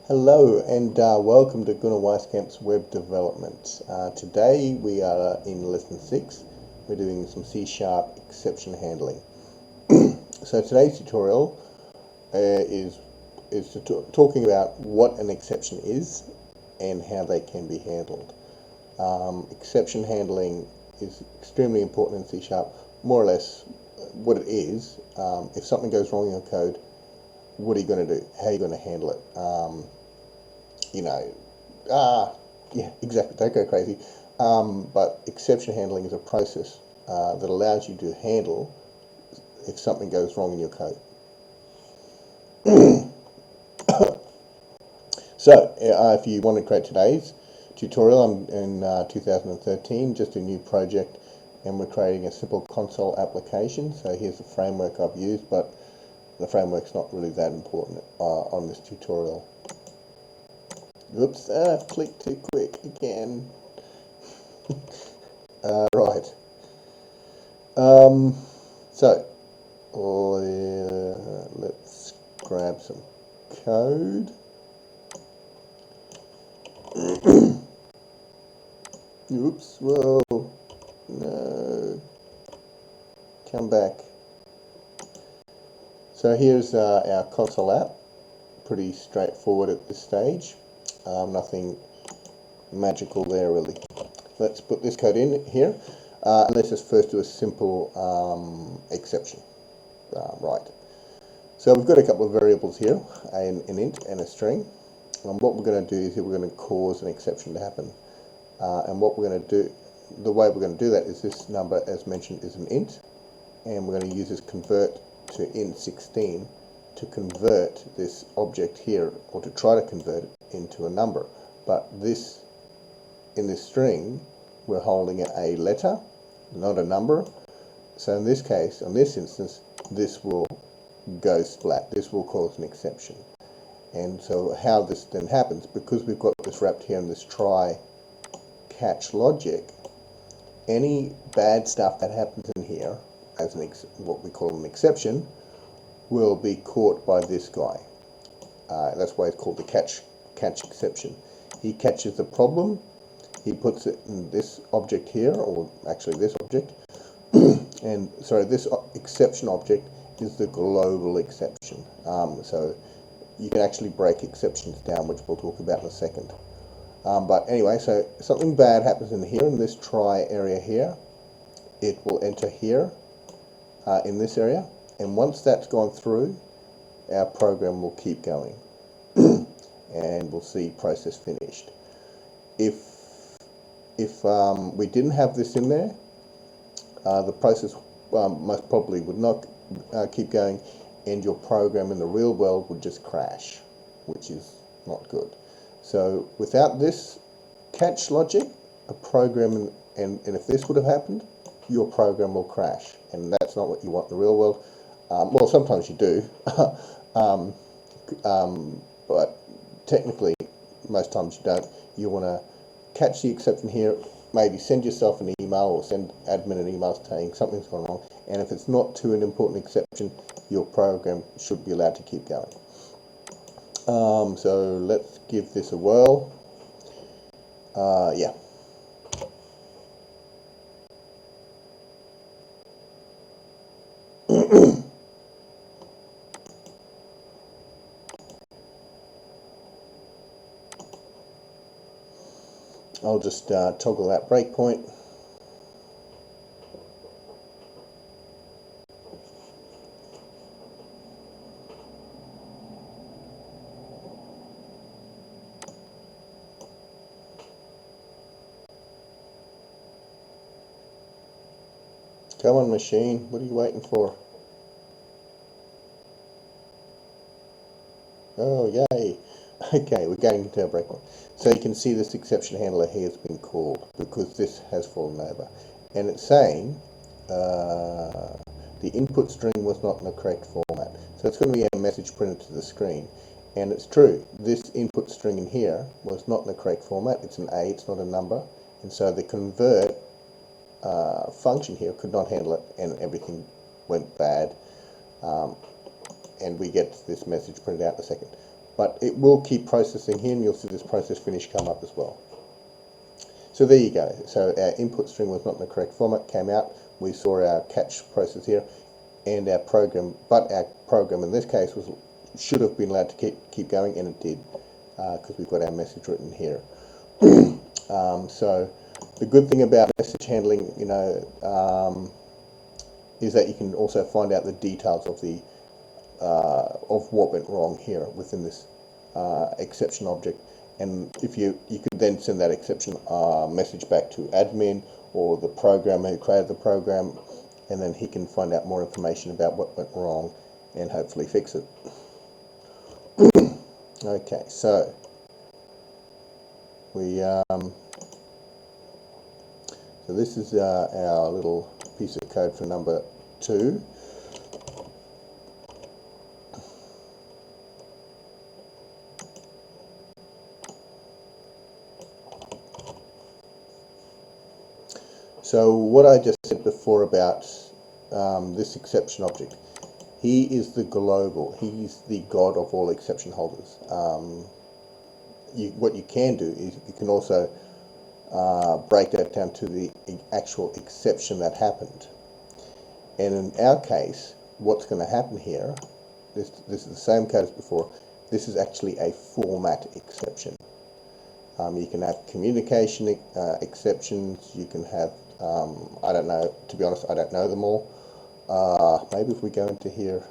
Hello and welcome to Gunnar Weiskamp's Web Development. Today we are in Lesson 6. We're doing some C# exception handling. So today's tutorial is talking about what an exception is and how they can be handled. Exception handling is extremely important in C#. More or less what it is. If something goes wrong in your code, what are you going to do? How are you going to handle it? Yeah, exactly, don't go crazy. But exception handling is a process that allows you to handle if something goes wrong in your code. So, if you want to create today's tutorial, I'm in 2013, just a new project, and we're creating a simple console application. So here's the framework I've used, but the framework's not really that important on this tutorial. Oops, clicked too quick again. Right. So, let's grab some code. Oops, whoa, no, come back. So here's our console app, pretty straightforward at this stage, nothing magical there really. Let's put this code in here, and let's just first do a simple exception. Right, so we've got a couple of variables here, an int and a string, and what we're going to do is we're going to cause an exception to happen, and what we're going to do, the way we're going to do that is this number, as mentioned, is an int, and we're going to use this convert to int16 to convert this object here, or to try to convert it into a number. But this, in this string, we're holding a letter, not a number. So in this case, on this instance, this will go splat. This will cause an exception. And so how this then happens, because we've got this wrapped here in this try catch logic, any bad stuff that happens in here, as what we call an exception, will be caught by this guy. That's why it's called the catch exception. He catches the problem, he puts it in this object here, or actually this object, and sorry, this exception object is the global exception. So you can actually break exceptions down, which we'll talk about in a second. But anyway, so something bad happens in here, in this try area here. It will enter here, in this area, and once that's gone through, our program will keep going, and we'll see process finished. If we didn't have this in there, the process most probably would not keep going, and your program in the real world would just crash, which is not good. So without this catch logic, a program, and if this would have happened, your program will crash, and that's not what you want in the real world. Well, sometimes you do, but technically, most times you don't. You want to catch the exception here, maybe send yourself an email or send admin an email saying something's gone wrong, and if it's not to an important exception, your program should be allowed to keep going. So let's give this a whirl. Yeah. I'll just toggle that breakpoint. Come on, machine, what are you waiting for? Oh, yay. Okay, we're getting into our breakpoint. So you can see this exception handler here has been called because this has fallen over. And it's saying the input string was not in the correct format. So it's going to be a message printed to the screen. And it's true, this input string in here was not in the correct format. It's an A, it's not a number. And so the convert function here could not handle it, and everything went bad. And we get this message printed out in a second. but it will keep processing here, and you'll see this process finish come up as well. So there you go. So our input string was not in the correct format, came out, we saw our catch process here, and our program, but our program in this case should have been allowed to keep going, and it did, because we've got our message written here. So the good thing about message handling, you know, is that you can also find out the details of the of what went wrong here within this exception object, and if you could then send that exception message back to admin or the programmer who created the program, and then he can find out more information about what went wrong and hopefully fix it. Okay, so so this is our little piece of code for number 2. So what I just said before about this exception object, he is the global, he's the god of all exception holders. What you can do is you can also break that down to the actual exception that happened. And in our case, what's going to happen here, this is the same code as before, this is actually a format exception. You can have communication exceptions, you can have, I don't know, to be honest, I don't know them all. Maybe if we go into here,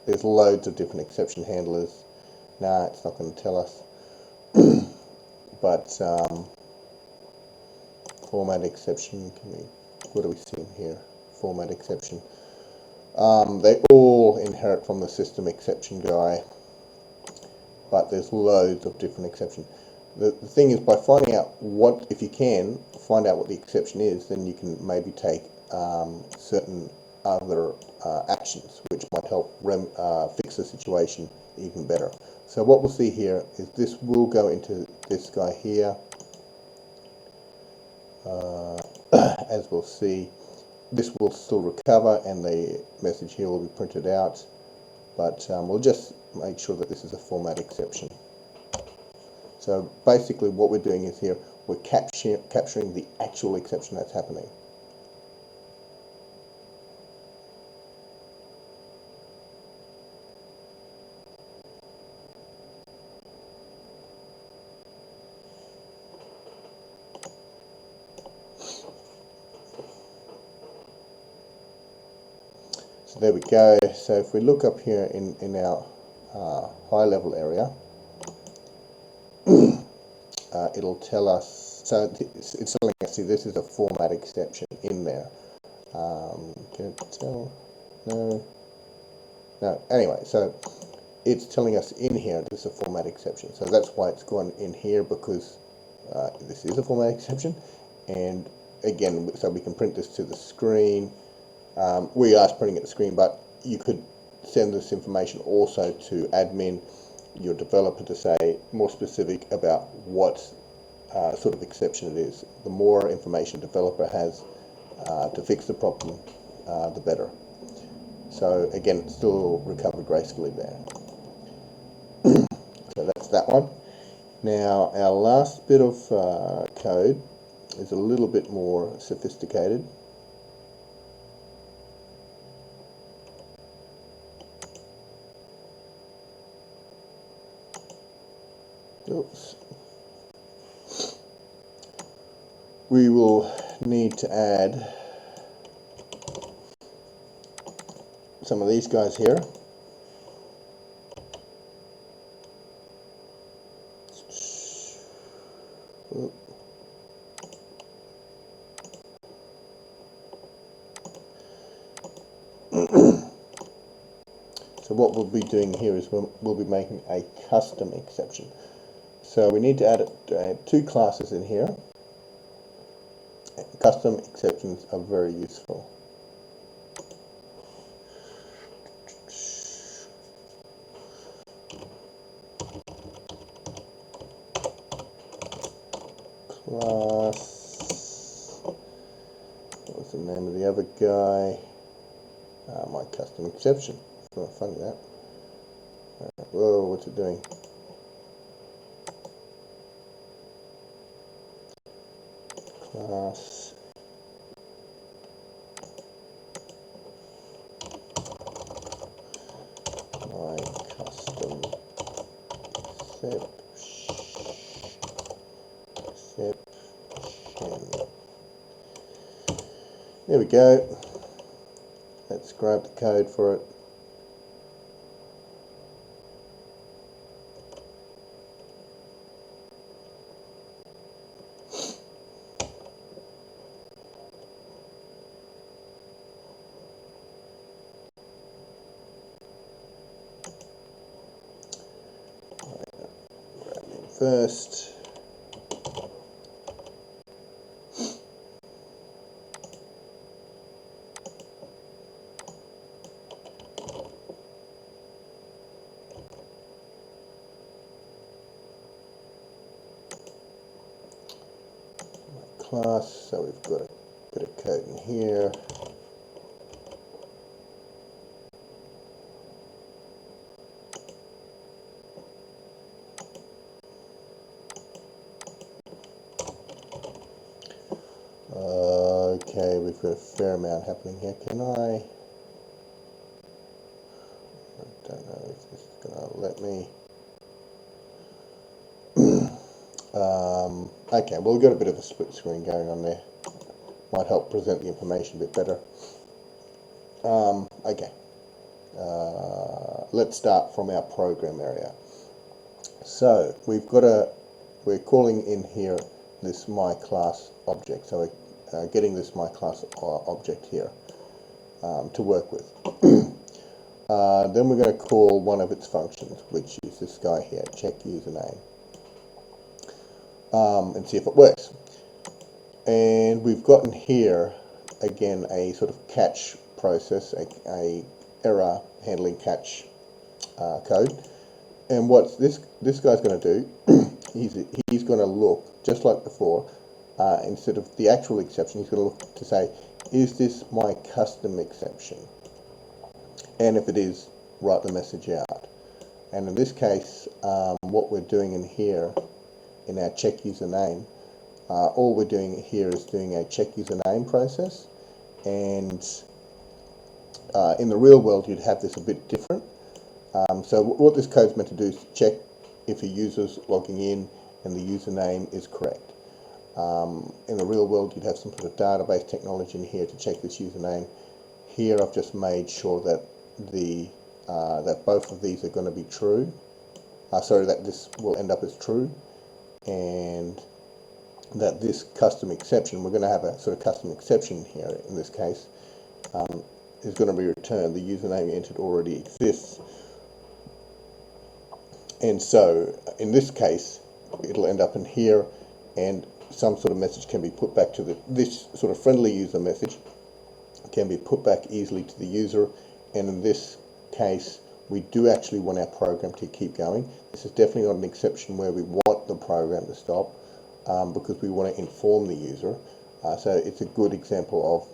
there's loads of different exception handlers. Nah, it's not going to tell us. But format exception, what do we see in here? Format exception. They all inherit from the system exception guy, but there's loads of different exceptions. The thing is, by finding out if you can find out what the exception is, then you can maybe take certain other actions which might help fix the situation even better. So what we'll see here is this will go into this guy here. As we'll see, this will still recover and the message here will be printed out, but we'll just make sure that this is a format exception. So basically what we're doing is here, we're capturing the actual exception that's happening. So there we go. So if we look up here in our high level area, it'll tell us, so it's telling us, see, this is a format exception in there. Can it tell? No, anyway, so it's telling us in here this is a format exception. So that's why it's gone in here, because this is a format exception. And again, so we can print this to the screen. We are printing at the screen, but you could send this information also to admin, your developer, to say more specific about what sort of exception it is. The more information a developer has to fix the problem, the better. So again, it's still recovered gracefully there. So that's that one. Now our last bit of code is a little bit more sophisticated. Oops. We will need to add some of these guys here. So what we'll be doing here is we'll be making a custom exception. So we need to add 2 classes in here. Custom exceptions are very useful. Class, what was the name of the other guy? My custom exception. It's not funny that. Whoa, what's it doing? Class my custom exception. There we go. Let's grab the code for it. First, class, so we've got a bit of code in here. Okay, we've got a fair amount happening here. I don't know if this is going to let me. Okay, well, we've got a bit of a split screen going on there. Might help present the information a bit better. Okay, let's start from our program area. So we're calling in here this my class object. So we're getting this my class object here to work with. Then we're going to call one of its functions, which is this guy here, check username, and see if it works. And we've gotten here again a sort of catch process, a error handling catch code. And what this guy's going to do, he's going to look just like before. Instead of the actual exception, he's going to look to say, is this my custom exception? And if it is, write the message out. And in this case, what we're doing in here, in our check username, all we're doing here is doing a check username process. And in the real world, you'd have this a bit different. So what this code's meant to do is check if a user's logging in and the username is correct. In the real world, you'd have some sort of database technology in here to check this username. Here, I've just made sure that that both of these are going to be true. That this will end up as true, and that this custom exception, we're going to have a sort of custom exception here in this case, is going to be returned. The username you entered already exists. And so, in this case, it'll end up in here, and some sort of message can be put back to this sort of friendly user message can be put back easily to the user. And in this case, we do actually want our program to keep going. This is definitely not an exception where we want the program to stop, because we want to inform the user. So it's a good example of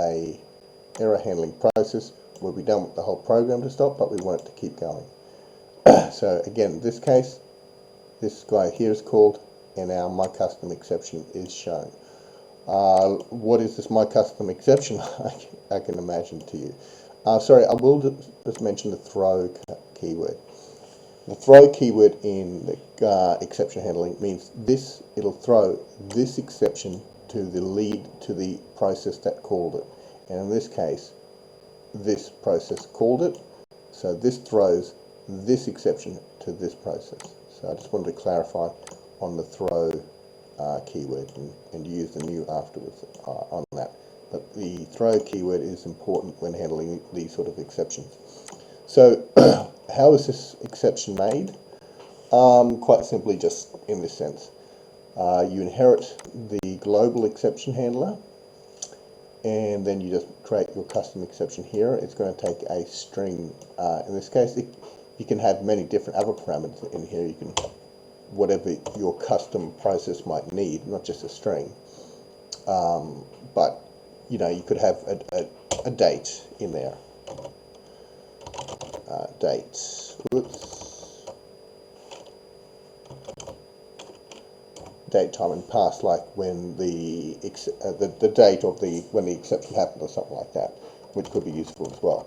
a error handling process where we don't want the whole program to stop, but we want it to keep going. So again, in this case, this guy here is called, and our my custom exception is shown. What is this my custom exception? I can imagine to you. Sorry, I will just mention the throw keyword. The throw keyword in the exception handling means it'll throw this exception to the lead to the process that called it. And in this case, this process called it, so this throws this exception to this process. So I just wanted to clarify on the throw keyword and use the new afterwards on that. But the throw keyword is important when handling these sort of exceptions. So how is this exception made? Quite simply, just in this sense. You inherit the global exception handler, and then you just create your custom exception here. It's going to take a string. In this case, you can have many different other parameters in here. You can, whatever your custom process might need, not just a string. But you know, you could have a date in there. Date. Oops. date, time, and past, like when the date of when the exception happened or something like that, which could be useful as well.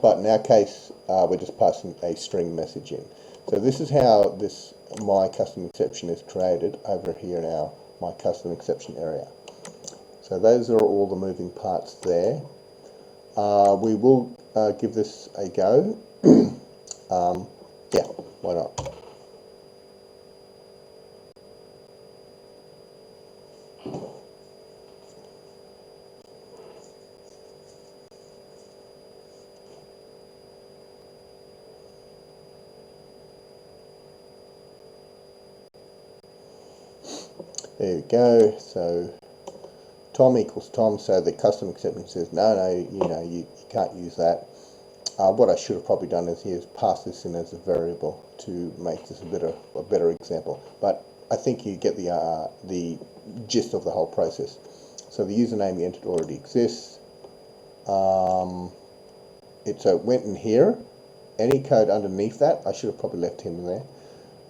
But in our case, we're just passing a string message in. So this is how this my custom exception is created over here in our my custom exception area. So those are all the moving parts there. We will give this a go. Yeah, why not? There we go. So Tom equals Tom, so the custom exception says no, you can't use that. What I should have probably done is here is pass this in as a variable to make this a better example. But I think you get the gist of the whole process. So the username you entered already exists. It went in here. Any code underneath that, I should have probably left him there.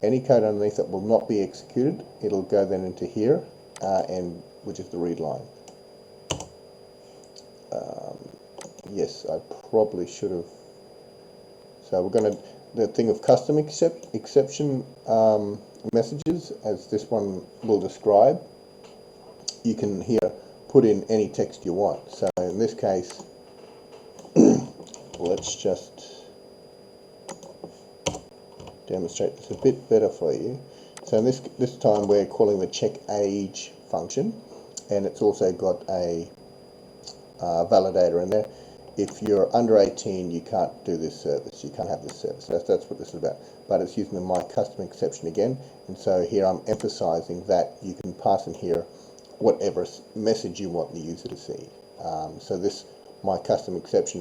Any code underneath that will not be executed. It'll go then into here, and which is the read line. Yes, I probably should have. So we're going to, the thing of custom exception messages, as this one will describe, you can here put in any text you want. So in this case, let's just demonstrate this a bit better for you. So in this time we're calling the check age function, and it's also got a validator in there. If you're under 18, you can't do this service. You can't have this service. That's what this is about. But it's using the my custom exception again, and so here I'm emphasizing that you can pass in here whatever message you want the user to see. So this my custom exception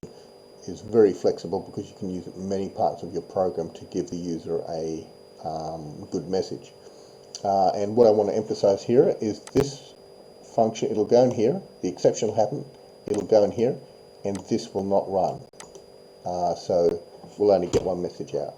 is very flexible because you can use it in many parts of your program to give the user a good message. And what I want to emphasize here is this function. It'll go in here. The exception will happen. It'll go in here, and this will not run. So we'll only get one message out.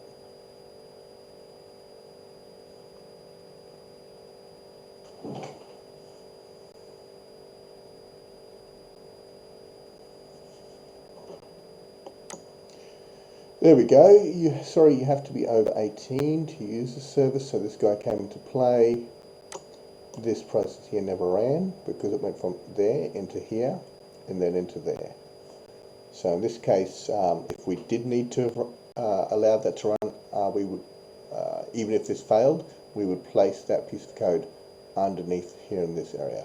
There we go. Sorry, you have to be over 18 to use the service. So this guy came into play. This process here never ran because it went from there into here and then into there. So in this case, if we did need to allow that to run, we would, even if this failed, we would place that piece of code underneath here in this area.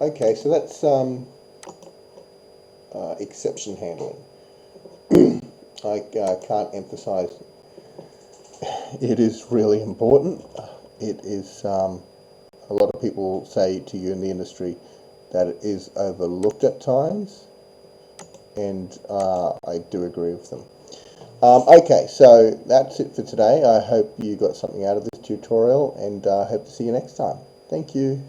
Okay, so that's exception handling. I can't emphasize, it is really important. It is, a lot of people say to you in the industry that it is overlooked at times, and I do agree with them. Okay, so that's it for today. I hope you got something out of this tutorial, and I hope to see you next time. Thank you.